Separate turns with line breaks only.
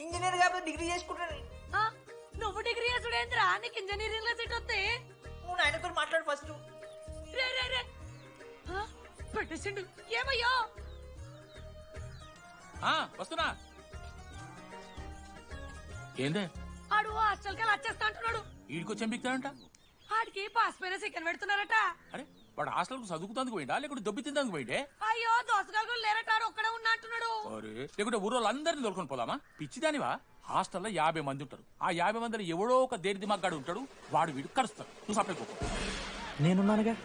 Engineer కాబట్టి degree చేసుకుంటాను.
నువ్వు డిగ్రీ చేసుడేంద్రా? నీకు ఇంజనీరింగ్ లో సీట్ వస్తే
నువ్వు నాయనతో మాట్లాడు ఫస్ట్.
రే రే రే పెట్టేసిండు. ఏమయ్యో
వస్తున్నా. ఏందే
ఆడు హాస్టల్ కి వచ్చేస్తా అంటున్నాడు.
ఈడికొచ్చి ఎంపిక్తాడంట.
ఆడికి పాస్ పైన చికెన్ పెడుతున్నారట.
అరే వాడు హాస్టల్ కు చదువుకుతానికి పోయిండా లేకుంటే దొబ్బి తిందానికి పోయిండే?
అయ్యో దోసగాళ్ళు లేరట, ఆడు ఒక్కడే ఉన్నా అంటున్నాడు.
అరే లేకుంటే ఊరోళ్ళు అందరిని దొరుకుని పోదామా? పిచ్చిదానివా? హాస్టల్లో 50 మంది ఉంటారు. ఆ 50 మందిలో ఎవడో ఒక దేని దిమాగ్గాడు ఉంటాడు. వాడు వీడు కరుస్తాడు. నువ్వు సపరేట్
నేనున్నానుగా.